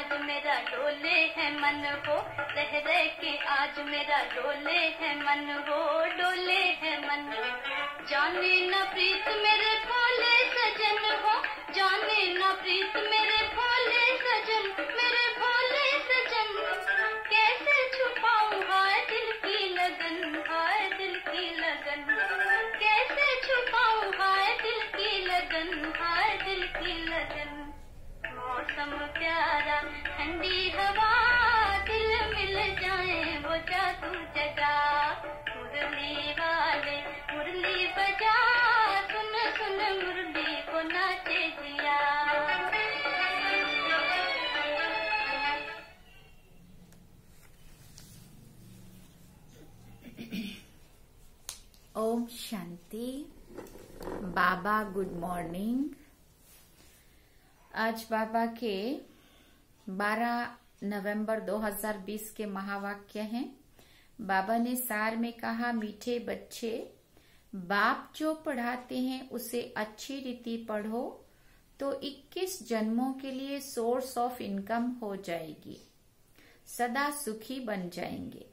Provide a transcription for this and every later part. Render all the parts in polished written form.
आज मेरा डोले है मन हो, रह रह के आज मेरा डोले है मन हो, डोले है मन। जाने न प्रीत मेरे भोले सजन हो, जाने न प्रीत मेरे भोले सजन, मेरे भोले सजन। कैसे छुपाऊं हाय दिल की लगन, हाय दिल की लगन। कैसे छुपाऊं हाय दिल की लगन, हाय दिल की लगन। मौसम प्यारा ठंडी हवा, दिल मिल जाए वो जादू जगा। मुरली वाले मुरली बजा, सुन सुन मुरली को नाचे जिया। ओम शांति। बाबा गुड मॉर्निंग। आज बाबा के 12 नवंबर 2020 के महावाक्य हैं। बाबा ने सार में कहा, मीठे बच्चे, बाप जो पढ़ाते हैं उसे अच्छी रीति पढ़ो तो 21 जन्मों के लिए सोर्स ऑफ इनकम हो जाएगी, सदा सुखी बन जाएंगे।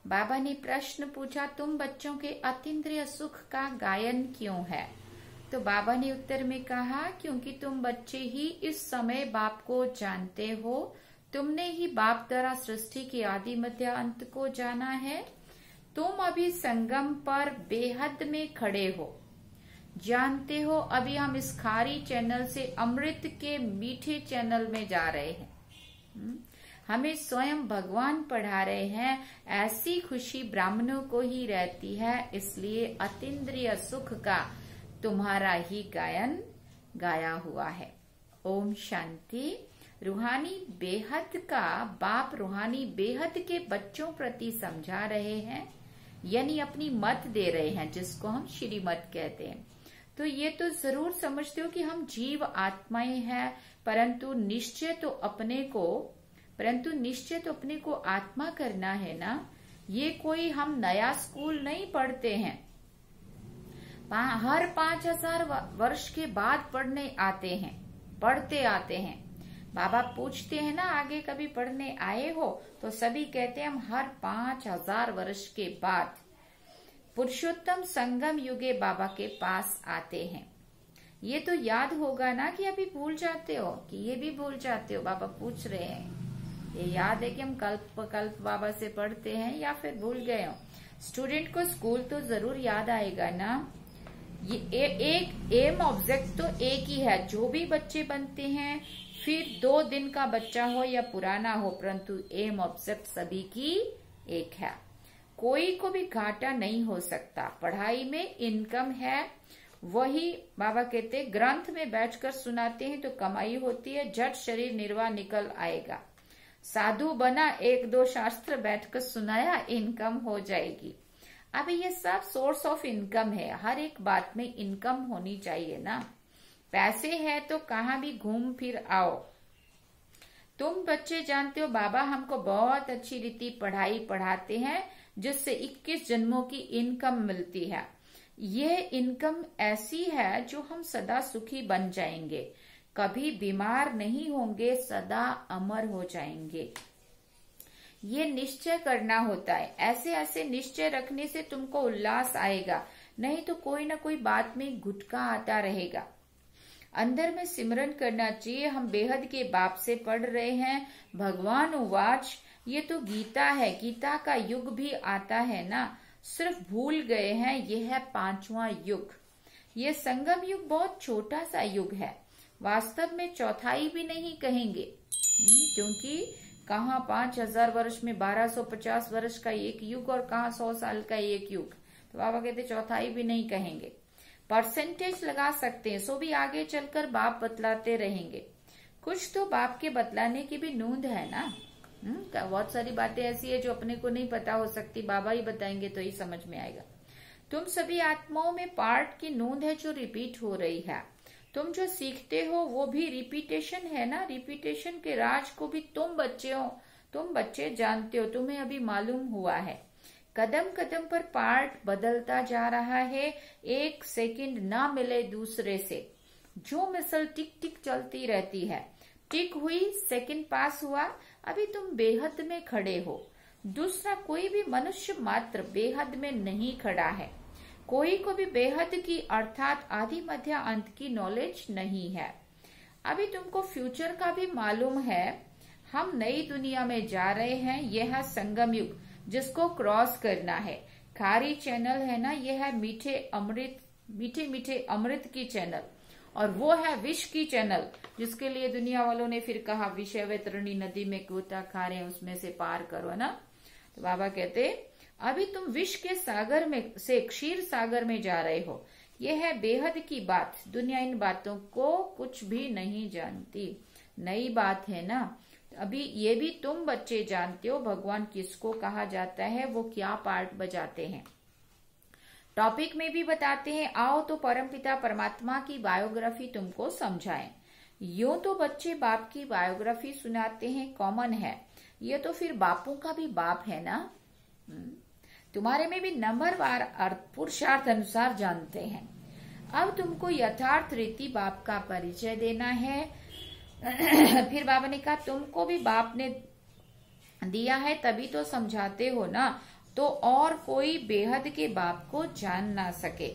बाबा ने प्रश्न पूछा, तुम बच्चों के अतीन्द्रिय सुख का गायन क्यों है? तो बाबा ने उत्तर में कहा, क्योंकि तुम बच्चे ही इस समय बाप को जानते हो। तुमने ही बाप द्वारा सृष्टि के आदि मध्य अंत को जाना है। तुम अभी संगम पर बेहद में खड़े हो। जानते हो अभी हम इस खारी चैनल से अमृत के मीठे चैनल में जा रहे हैं। हमें स्वयं भगवान पढ़ा रहे हैं। ऐसी खुशी ब्राह्मणों को ही रहती है, इसलिए अतीन्द्रिय सुख का तुम्हारा ही गायन गाया हुआ है। ओम शांति। रूहानी बेहद का बाप रूहानी बेहद के बच्चों प्रति समझा रहे हैं, यानी अपनी मत दे रहे हैं, जिसको हम श्रीमत कहते हैं। तो ये तो जरूर समझते हो कि हम जीव आत्माएं हैं, परंतु निश्चय तो अपने को आत्मा करना है ना। ये कोई हम नया स्कूल नहीं पढ़ते हैं। हर 5000 वर्ष के बाद पढ़ते आते हैं। बाबा पूछते हैं ना, आगे कभी पढ़ने आए हो? तो सभी कहते हैं हम हर 5000 वर्ष के बाद पुरुषोत्तम संगम युगे बाबा के पास आते हैं। ये तो याद होगा ना कि अभी भूल जाते हो, कि ये भी भूल जाते हो? बाबा पूछ रहे हैं। ये याद है कि हम कल्प बाबा से पढ़ते हैं या फिर भूल गए हो? स्टूडेंट को स्कूल तो जरूर याद आएगा ना। ये एक एम ऑब्जेक्ट तो एक ही है। जो भी बच्चे बनते हैं, फिर 2 दिन का बच्चा हो या पुराना हो, परंतु एम ऑब्जेक्ट सभी की एक है। कोई को भी घाटा नहीं हो सकता। पढ़ाई में इनकम है। वही बाबा कहते ग्रंथ में बैठकर सुनाते हैं तो कमाई होती है, झट शरीर निर्वाह निकल आएगा। साधु बना, 1-2 शास्त्र बैठकर सुनाया, इनकम हो जाएगी। अब ये सब सोर्स ऑफ इनकम है। हर एक बात में इनकम होनी चाहिए ना। पैसे है तो कहाँ भी घूम फिर आओ। तुम बच्चे जानते हो बाबा हमको बहुत अच्छी रीति पढ़ाई पढ़ाते हैं, जिससे 21 जन्मों की इनकम मिलती है। ये इनकम ऐसी है जो हम सदा सुखी बन जाएंगे, कभी बीमार नहीं होंगे, सदा अमर हो जाएंगे। ये निश्चय करना होता है। ऐसे ऐसे निश्चय रखने से तुमको उल्लास आएगा, नहीं तो कोई ना कोई बात में गुटका आता रहेगा। अंदर में सिमरन करना चाहिए। हम बेहद के बाप से पढ़ रहे हैं। भगवान उवाच, ये तो गीता है। गीता का युग भी आता है ना, सिर्फ भूल गए हैं। ये है 5वां युग। ये संगम युग बहुत छोटा सा युग है। वास्तव में चौथाई भी नहीं कहेंगे, क्योंकि कहाँ 5000 वर्ष में 1250 वर्ष का एक युग और कहाँ 100 साल का एक युग। तो बाबा कहते चौथाई भी नहीं कहेंगे। परसेंटेज लगा सकते हैं, सो भी आगे चलकर बाप बतलाते रहेंगे। कुछ तो बाप के बतलाने की भी नूंद है ना। बहुत सारी बातें ऐसी है जो अपने को नहीं पता हो सकती, बाबा ही बताएंगे तो ही समझ में आएगा। तुम सभी आत्माओं में पार्ट की नूंद है जो रिपीट हो रही है। तुम जो सीखते हो वो भी रिपीटेशन है ना। रिपीटेशन के राज को भी तुम बच्चे जानते हो, तुम्हें अभी मालूम हुआ है। कदम कदम पर पार्ट बदलता जा रहा है। 1 सेकंड ना मिले दूसरे से, जो मिसल टिक टिक चलती रहती है। मैट्रिक हुई, सेकंड पास हुआ, अभी तुम बेहद में खड़े हो। दूसरा, कोई भी मनुष्य मात्र बेहद में नहीं खड़ा है। कोई को भी बेहद की अर्थात आदि मध्य अंत की नॉलेज नहीं है। अभी तुमको फ्यूचर का भी मालूम है। हम नई दुनिया में जा रहे हैं। यह है संगम युग जिसको क्रॉस करना है। खारी चैनल है ना, यह है मीठे मीठे अमृत की चैनल, और वो है विष की चैनल जिसके लिए दुनिया वालों ने फिर कहा विषय वैतरणी नदी में गोता खा रहे हैं, उसमें से पार करो, है ना। तो बाबा कहते अभी तुम विष के सागर में से क्षीर सागर में जा रहे हो। यह है बेहद की बात। दुनिया इन बातों को कुछ भी नहीं जानती, नई बात है ना। अभी ये भी तुम बच्चे जानते हो भगवान किसको कहा जाता है, वो क्या पार्ट बजाते हैं। टॉपिक में भी बताते हैं। आओ तो परमपिता परमात्मा की बायोग्राफी तुमको समझाएं। यूं तो बच्चे बाप की बायोग्राफी सुनाते हैं, कॉमन है। ये तो फिर बापों का भी बाप है ना। तुम्हारे में भी नंबरवार पुरुषार्थ अनुसार जानते हैं। अब तुमको यथार्थ रीति बाप का परिचय देना है। फिर बाबा ने कहा तुमको भी बाप ने दिया है तभी तो समझाते हो ना, तो और कोई बेहद के बाप को जान ना सके।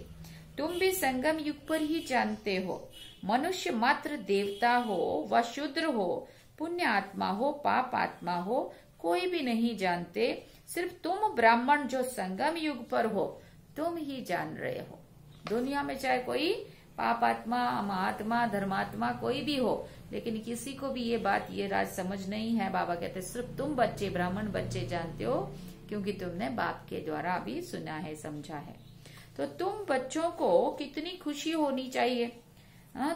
तुम भी संगम युग पर ही जानते हो। मनुष्य मात्र देवता हो व शूद्र हो, पुण्य आत्मा हो पाप आत्मा हो, कोई भी नहीं जानते। सिर्फ तुम ब्राह्मण जो संगम युग पर हो, तुम ही जान रहे हो। दुनिया में चाहे कोई पापात्मा महात्मा धर्मात्मा कोई भी हो, लेकिन किसी को भी ये बात ये राज समझ नहीं है। बाबा कहते सिर्फ तुम बच्चे ब्राह्मण बच्चे जानते हो, क्योंकि तुमने बाप के द्वारा भी सुना है समझा है। तो तुम बच्चों को कितनी खुशी होनी चाहिए।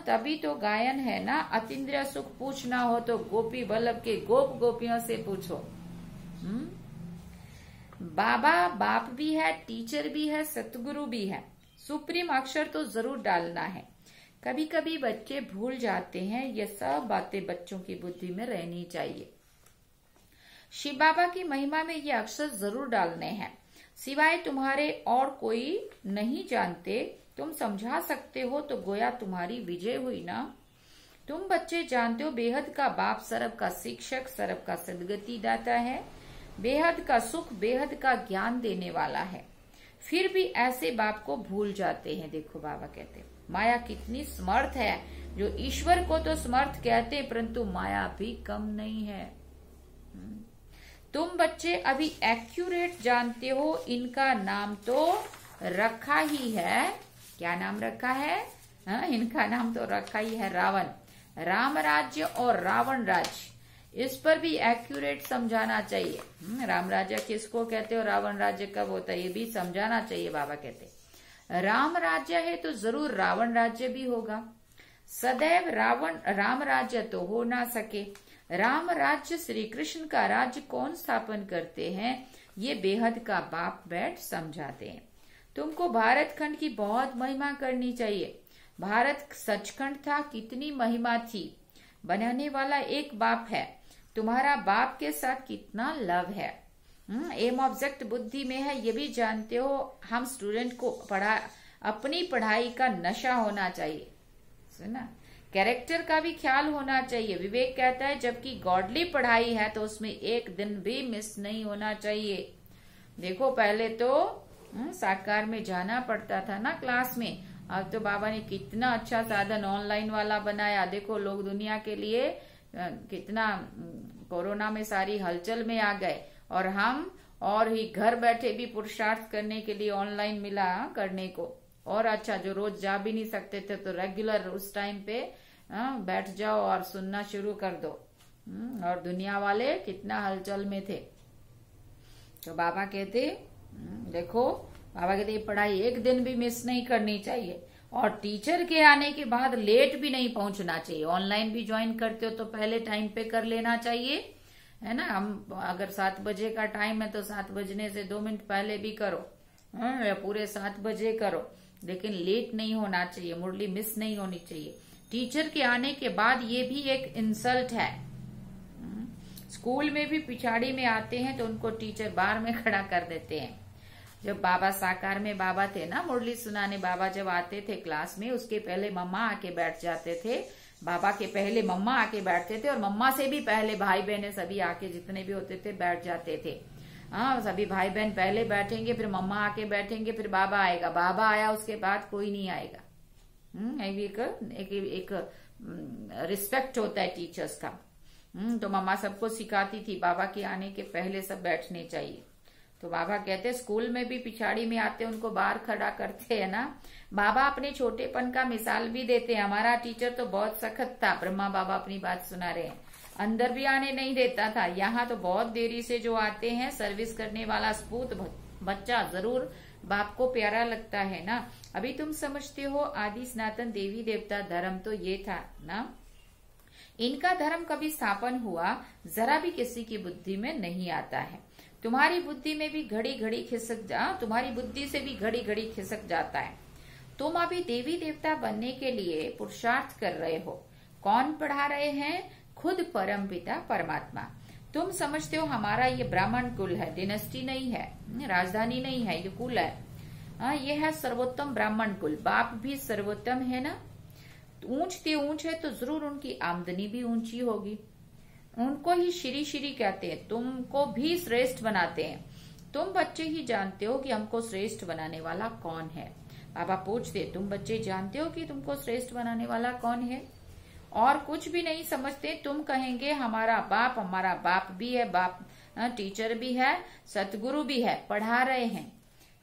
तभी तो गायन है ना, अतीन्द्रिय सुख पूछना हो तो गोपी बल्लभ के गोप गोपियों से पूछो। बाबा बाप भी है, टीचर भी है, सतगुरु भी है। सुप्रीम अक्षर तो जरूर डालना है। कभी कभी बच्चे भूल जाते हैं, ये सब बातें बच्चों की बुद्धि में रहनी चाहिए। शिव बाबा की महिमा में ये अक्षर जरूर डालने हैं। सिवाय तुम्हारे और कोई नहीं जानते। तुम समझा सकते हो तो गोया तुम्हारी विजय हुई ना। तुम बच्चे जानते हो बेहद का बाप सर्व का शिक्षक, सर्व का सदगति दाता है, बेहद का सुख बेहद का ज्ञान देने वाला है। फिर भी ऐसे बाप को भूल जाते हैं। देखो बाबा कहते माया कितनी समर्थ है। जो ईश्वर को तो समर्थ कहते हैं, परंतु माया भी कम नहीं है। तुम बच्चे अभी एक्यूरेट जानते हो। इनका नाम तो रखा ही है। क्या नाम रखा है? इनका नाम तो रखा ही है रावण। राम राज्य और रावण राज्य, इस पर भी एक्यूरेट समझाना चाहिए। राम राज्य किसको कहते हो, रावण राज्य कब होता है, ये भी समझाना चाहिए। बाबा कहते राम राज्य है तो जरूर रावण राज्य भी होगा। सदैव राम राज्य तो हो ना सके। राम राज्य श्री कृष्ण का राज्य कौन स्थापन करते हैं, ये बेहद का बाप बैठ समझाते हैं। तुमको भारत खंड की बहुत महिमा करनी चाहिए। भारत सचखंड था, कितनी महिमा थी। बनाने वाला एक बाप है। तुम्हारा बाप के साथ कितना लव है। एम ऑब्जेक्ट बुद्धि में है, ये भी जानते हो। हम स्टूडेंट को अपनी पढ़ाई का नशा होना चाहिए, सुना। कैरेक्टर का भी ख्याल होना चाहिए। विवेक कहता है जबकि गॉडली पढ़ाई है तो उसमें एक दिन भी मिस नहीं होना चाहिए। देखो पहले तो साकार में जाना पड़ता था ना क्लास में, अब तो बाबा ने कितना अच्छा साधन ऑनलाइन वाला बनाया। देखो लोग दुनिया के लिए कितना कोरोना में सारी हलचल में आ गए, और हम और ही घर बैठे भी पुरुषार्थ करने के लिए ऑनलाइन मिला करने को। और अच्छा, जो रोज जा भी नहीं सकते थे तो रेगुलर उस टाइम पे बैठ जाओ और सुनना शुरू कर दो। और दुनिया वाले कितना हलचल में थे। तो बाबा कहते देखो, बाबा कहते पढ़ाई एक दिन भी मिस नहीं करनी चाहिए, और टीचर के आने के बाद लेट भी नहीं पहुंचना चाहिए। ऑनलाइन भी ज्वाइन करते हो तो पहले टाइम पे कर लेना चाहिए, है ना। हम अगर 7 बजे का टाइम है तो 7 बजने से 2 मिनट पहले भी करो, या पूरे 7 बजे करो, लेकिन लेट नहीं होना चाहिए। मुरली मिस नहीं होनी चाहिए। टीचर के आने के बाद ये भी एक इंसल्ट है। स्कूल में भी पिछाड़ी में आते हैं तो उनको टीचर बाहर में खड़ा कर देते हैं। जब बाबा साकार में बाबा थे ना, मुरली सुनाने बाबा जब आते थे क्लास में, उसके पहले मम्मा आके बैठ जाते थे। बाबा के पहले मम्मा आके बैठते थे और मम्मा से भी पहले भाई बहन सभी आके जितने भी होते थे बैठ जाते थे। हाँ, सभी भाई बहन पहले बैठेंगे, फिर मम्मा आके बैठेंगे, फिर बाबा आएगा, बाबा आया उसके बाद कोई नहीं आएगा। एक रिस्पेक्ट होता है टीचर्स का। तो मम्मा सबको सिखाती थी बाबा के आने के पहले सब बैठने चाहिए। तो बाबा कहते स्कूल में भी पिछाड़ी में आते उनको बाहर खड़ा करते हैं ना। बाबा अपने छोटेपन का मिसाल भी देते हैं। हमारा टीचर तो बहुत सख्त था, ब्रह्मा बाबा अपनी बात सुना रहे हैं, अंदर भी आने नहीं देता था। यहाँ तो बहुत देरी से जो आते हैं, सर्विस करने वाला स्पूत बच्चा जरूर बाप को प्यारा लगता है ना। अभी तुम समझते हो आदि सनातन देवी देवता धर्म तो ये था ना, इनका धर्म कभी स्थापन हुआ जरा भी किसी की बुद्धि में नहीं आता है। तुम्हारी बुद्धि में भी घड़ी घड़ी तुम्हारी बुद्धि से भी घड़ी घड़ी खिसक जाता है। तुम अभी देवी देवता बनने के लिए पुरुषार्थ कर रहे हो। कौन पढ़ा रहे हैं? खुद परम पिता परमात्मा। तुम समझते हो हमारा ये ब्राह्मण कुल है, डिनेस्टी नहीं है, राजधानी नहीं है, ये कुल है। ये है सर्वोत्तम ब्राह्मण कुल। बाप भी सर्वोत्तम है ना। ऊंचते ऊंच है तो जरूर उनकी आमदनी भी ऊंची होगी। उनको ही श्री श्री कहते हैं, तुमको भी श्रेष्ठ बनाते हैं। तुम बच्चे ही जानते हो कि हमको श्रेष्ठ बनाने वाला कौन है। बाबा पूछते तुम बच्चे जानते हो कि तुमको श्रेष्ठ बनाने वाला कौन है? और कुछ भी नहीं समझते। तुम कहेंगे हमारा बाप भी है, बाप टीचर भी है, सतगुरु भी है, पढ़ा रहे हैं।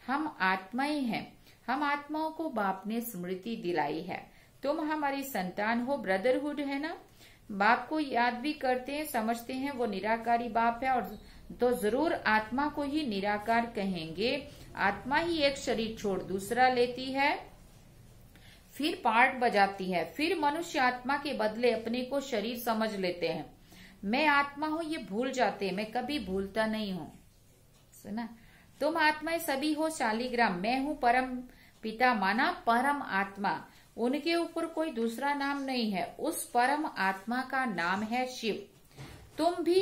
हम आत्मा ही हैं। हम आत्माओं को बाप ने स्मृति दिलाई है। तुम हमारी संतान हो, ब्रदरहुड है ना। बाप को याद भी करते हैं, समझते हैं वो निराकारी बाप है, और तो जरूर आत्मा को ही निराकार कहेंगे। आत्मा ही एक शरीर छोड़ दूसरा लेती है, फिर पार्ट बजाती है, फिर मनुष्य आत्मा के बदले अपने को शरीर समझ लेते हैं। मैं आत्मा हूँ ये भूल जाते हैं, मैं कभी भूलता नहीं हूँ। सुना, तुम आत्माएं सभी हो शालिग्राम। मैं हूँ परम पिता माना परम आत्मा। उनके ऊपर कोई दूसरा नाम नहीं है। उस परम आत्मा का नाम है शिव। तुम भी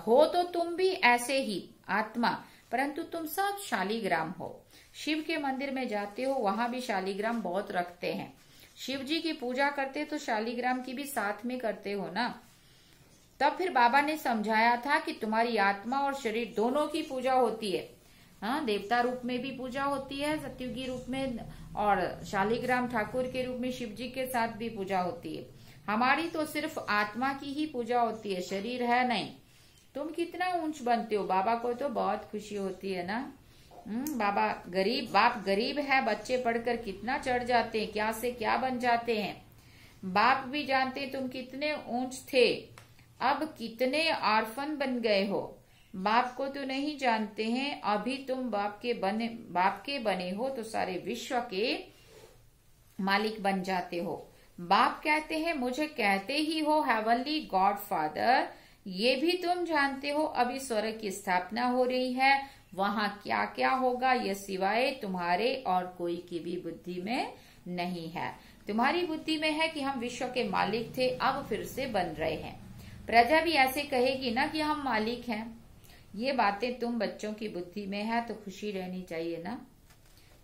हो तो तुम भी ऐसे ही आत्मा, परंतु तुम सब शालिग्राम हो। शिव के मंदिर में जाते हो, वहां भी शालिग्राम बहुत रखते हैं। शिव जी की पूजा करते तो शालिग्राम की भी साथ में करते हो ना। तब फिर बाबा ने समझाया था कि तुम्हारी आत्मा और शरीर दोनों की पूजा होती है। हाँ, देवता रूप में भी पूजा होती है, सत्युगी रूप में, और शालिग्राम ठाकुर के रूप में शिव जी के साथ भी पूजा होती है। हमारी तो सिर्फ आत्मा की ही पूजा होती है, शरीर है नहीं। तुम कितना ऊंच बनते हो, बाबा को तो बहुत खुशी होती है ना। बाप गरीब है, बच्चे पढ़कर कितना चढ़ जाते हैं, क्या से क्या बन जाते हैं। बाप भी जानते तुम कितने ऊंच थे, अब कितने आर्फन बन गए हो। बाप को तो नहीं जानते हैं, अभी तुम बाप के बने हो तो सारे विश्व के मालिक बन जाते हो। बाप कहते हैं मुझे कहते ही हो हेवनली गॉड फादर। ये भी तुम जानते हो अभी स्वर्ग की स्थापना हो रही है, वहां क्या क्या होगा ये सिवाय तुम्हारे और कोई की भी बुद्धि में नहीं है। तुम्हारी बुद्धि में है कि हम विश्व के मालिक थे, अब फिर से बन रहे हैं। प्रजा भी ऐसे कहेगी ना कि हम मालिक हैं। ये बातें तुम बच्चों की बुद्धि में है तो खुशी रहनी चाहिए ना।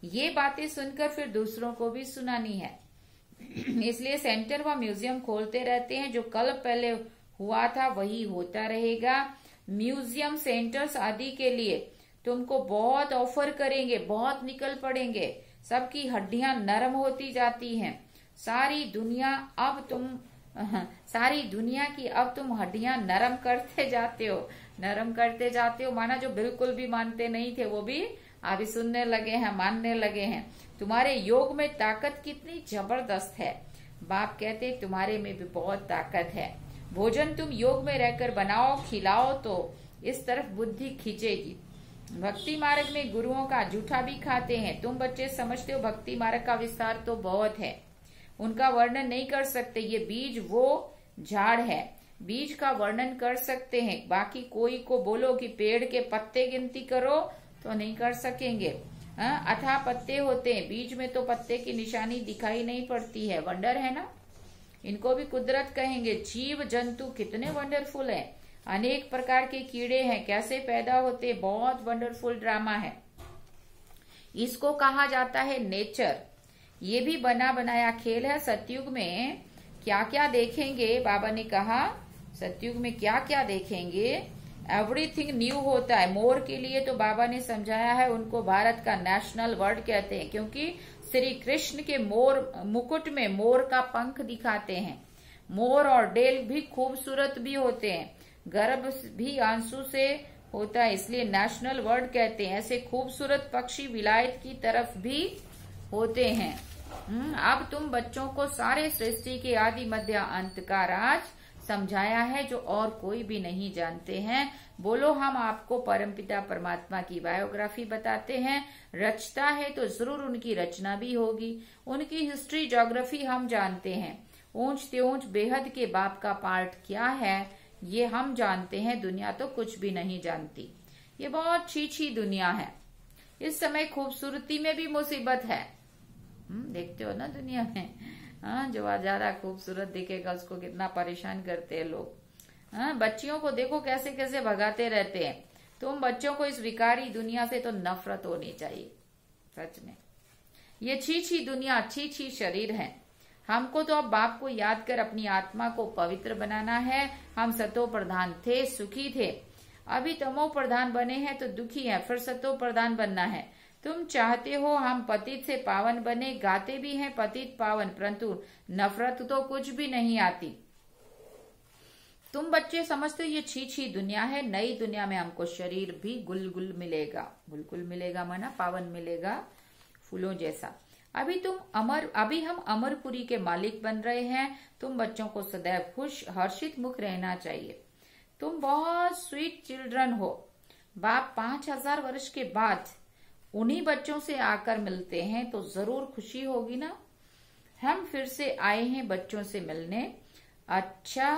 ये बातें सुनकर फिर दूसरों को भी सुनानी है। इसलिए सेंटर व म्यूजियम खोलते रहते हैं। जो कल पहले हुआ था वही होता रहेगा। म्यूजियम सेंटर्स आदि के लिए तुमको बहुत ऑफर करेंगे, बहुत निकल पड़ेंगे। सबकी हड्डियां नरम होती जाती हैं। सारी दुनिया की अब तुम हड्डियां नरम करते जाते हो। माना जो बिल्कुल भी मानते नहीं थे वो भी अभी सुनने लगे हैं, मानने लगे हैं। तुम्हारे योग में ताकत कितनी जबरदस्त है। बाप कहते तुम्हारे में भी बहुत ताकत है। भोजन तुम योग में रहकर बनाओ, खिलाओ तो इस तरफ बुद्धि खींचेगी। भक्ति मार्ग में गुरुओं का जूठा भी खाते हैं। तुम बच्चे समझते हो भक्ति मार्ग का विस्तार तो बहुत है, उनका वर्णन नहीं कर सकते। ये बीज वो झाड़ है, बीज का वर्णन कर सकते हैं। बाकी कोई को बोलो कि पेड़ के पत्ते गिनती करो तो नहीं कर सकेंगे। अथाह पत्ते होते हैं, बीज में तो पत्ते की निशानी दिखाई नहीं पड़ती है। वंडर है ना, इनको भी कुदरत कहेंगे। जीव जंतु कितने वंडरफुल हैं, अनेक प्रकार के कीड़े हैं, कैसे पैदा होते, बहुत वंडरफुल ड्रामा है। इसको कहा जाता है नेचर। ये भी बना बनाया खेल है। सतयुग में क्या क्या देखेंगे, बाबा ने कहा सतयुग में क्या क्या देखेंगे, एवरीथिंग न्यू होता है। मोर के लिए तो बाबा ने समझाया है, उनको भारत का नेशनल वर्ड कहते हैं, क्योंकि श्री कृष्ण के मोर मुकुट में मोर का पंख दिखाते हैं। मोर और डेल भी खूबसूरत भी होते हैं, गर्भ भी आंसू से होता है, इसलिए नेशनल वर्ड कहते हैं। ऐसे खूबसूरत पक्षी विलायत की तरफ भी होते हैं। अब तुम बच्चों को सारे सृष्टि के आदि मध्य अंत का राज समझाया है, जो और कोई भी नहीं जानते हैं। बोलो, हम आपको परमपिता परमात्मा की बायोग्राफी बताते हैं। रचता है तो जरूर उनकी रचना भी होगी। उनकी हिस्ट्री ज्योग्राफी हम जानते हैं। ऊंच त्योंच बेहद के बाप का पार्ट क्या है ये हम जानते हैं, दुनिया तो कुछ भी नहीं जानती। ये बहुत छीछी दुनिया है। इस समय खूबसूरती में भी मुसीबत है। देखते हो ना दुनिया में, जो ज्यादा खूबसूरत दिखेगा उसको कितना परेशान करते हैं लोग। बच्चियों को देखो कैसे कैसे भगाते रहते हैं। तुम बच्चों को इस विकारी दुनिया से तो नफरत होनी चाहिए, सच में। ये छीछी दुनिया, छीछी शरीर है। हमको तो अब बाप को याद कर अपनी आत्मा को पवित्र बनाना है। हम सतो प्रधान थे, सुखी थे, अभी तमो प्रधान बने हैं तो दुखी है, फिर सतो प्रधान बनना है। तुम चाहते हो हम पतित से पावन बने, गाते भी हैं पतित पावन, परंतु नफरत तो कुछ भी नहीं आती। तुम बच्चे समझते हो ये छीछी दुनिया है। नई दुनिया में हमको शरीर भी गुलगुल मिलेगा, गुलगुल मिलेगा माना पावन मिलेगा, फूलों जैसा। अभी हम अमरपुरी के मालिक बन रहे हैं। तुम बच्चों को सदैव खुश हर्षित मुख रहना चाहिए। तुम बहुत स्वीट चिल्ड्रन हो। बाप 5000 वर्ष के बाद उन्हीं बच्चों से आकर मिलते हैं तो जरूर खुशी होगी ना। हम फिर से आए हैं बच्चों से मिलने। अच्छा,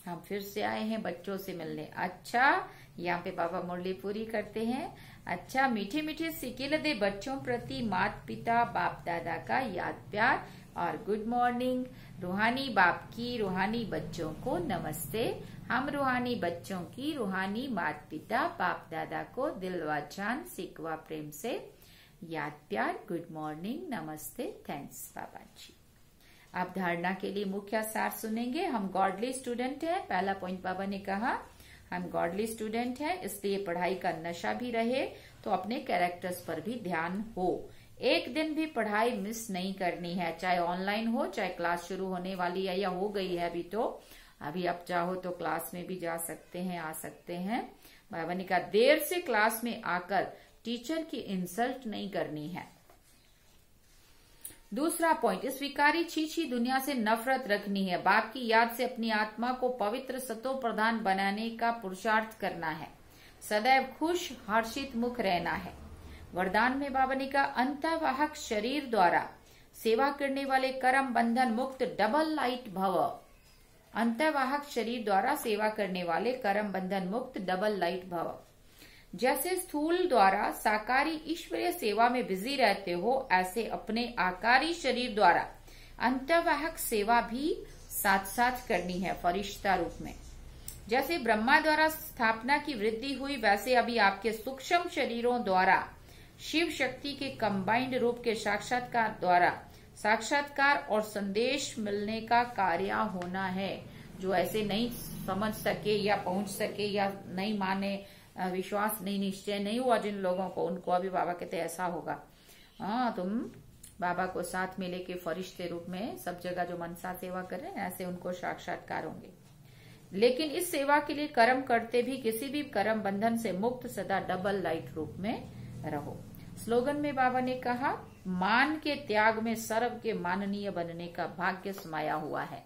हम फिर से आए हैं बच्चों से मिलने। अच्छा, यहाँ पे बाबा मुरली पूरी करते हैं। अच्छा, मीठे मीठे सिकिल दे बच्चों प्रति माता पिता बाप दादा का याद प्यार और गुड मॉर्निंग। रूहानी बाप की रूहानी बच्चों को नमस्ते। हम रूहानी बच्चों की रूहानी माता पिता बाप दादा को दिल व जान सिकवा प्रेम से याद प्यार, गुड मॉर्निंग, नमस्ते, थैंक्स बाबा जी। अब धारणा के लिए मुख्य सार सुनेंगे। हम गॉडली स्टूडेंट है। पहला पॉइंट बाबा ने कहा हम गॉडली स्टूडेंट है, इसलिए पढ़ाई का नशा भी रहे तो अपने कैरेक्टर्स पर भी ध्यान हो। एक दिन भी पढ़ाई मिस नहीं करनी है, चाहे ऑनलाइन हो, चाहे क्लास शुरू होने वाली है या हो गई है अभी तो। अभी आप चाहो तो क्लास में भी जा सकते हैं, आ सकते हैं। बाबा ने कहा देर से क्लास में आकर टीचर की इंसल्ट नहीं करनी है। दूसरा पॉइंट, इस विकारी छीछी दुनिया से नफरत रखनी है। बाप की याद से अपनी आत्मा को पवित्र सतो प्रधान बनाने का पुरुषार्थ करना है। सदैव खुश हर्षित मुख रहना है। वरदान में बाबा ने कहा अंतवाहक शरीर द्वारा सेवा करने वाले कर्म बंधन मुक्त डबल लाइट भव। अंतवाहक शरीर द्वारा सेवा करने वाले कर्म बंधन मुक्त डबल लाइट भव। जैसे स्थूल द्वारा साकारी ईश्वरीय सेवा में बिजी रहते हो, ऐसे अपने आकारी शरीर द्वारा अंतवाहक सेवा भी साथ साथ करनी है फरिश्ता रूप में। जैसे ब्रह्मा द्वारा स्थापना की वृद्धि हुई, वैसे अभी आपके सूक्ष्म शरीरों द्वारा शिव शक्ति के कंबाइंड रूप के साक्षात्कार द्वारा साक्षात्कार और संदेश मिलने का कार्य होना है। जो ऐसे नहीं समझ सके या पहुंच सके या नहीं माने, विश्वास नहीं, निश्चय नहीं हुआ जिन लोगों को, उनको अभी बाबा कहते ऐसा होगा। तुम बाबा को साथ में लेके फरिश्ते रूप में सब जगह जो मनसा सेवा कर रहे हैं, ऐसे उनको साक्षात्कार होंगे। लेकिन इस सेवा के लिए कर्म करते भी किसी भी कर्म बंधन से मुक्त सदा डबल लाइट रूप में रहो। स्लोगन में बाबा ने कहा मान के त्याग में सर्व के माननीय बनने का भाग्य समाया हुआ है।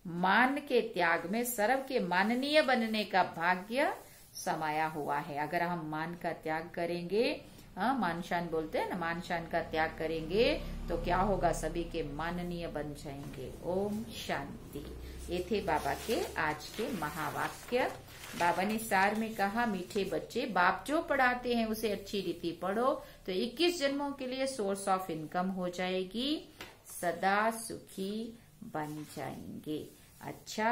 मान के त्याग में सर्व के माननीय बनने का भाग्य समाया हुआ है। अगर हम मान का त्याग करेंगे, मान शान बोलते हैं ना, मान शान का त्याग करेंगे तो क्या होगा, सभी के माननीय बन जाएंगे। ओम शांति। ये थे बाबा के आज के महावाक्य। बाबा ने सार में कहा मीठे बच्चे, बाप जो पढ़ाते हैं उसे अच्छी रीति पढ़ो तो 21 जन्मों के लिए सोर्स ऑफ इनकम हो जाएगी, सदा सुखी बन जाएंगे। अच्छा,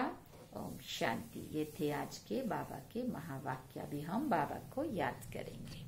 ओम शांति। ये थे आज के बाबा के महावाक्य। अभी हम बाबा को याद करेंगे।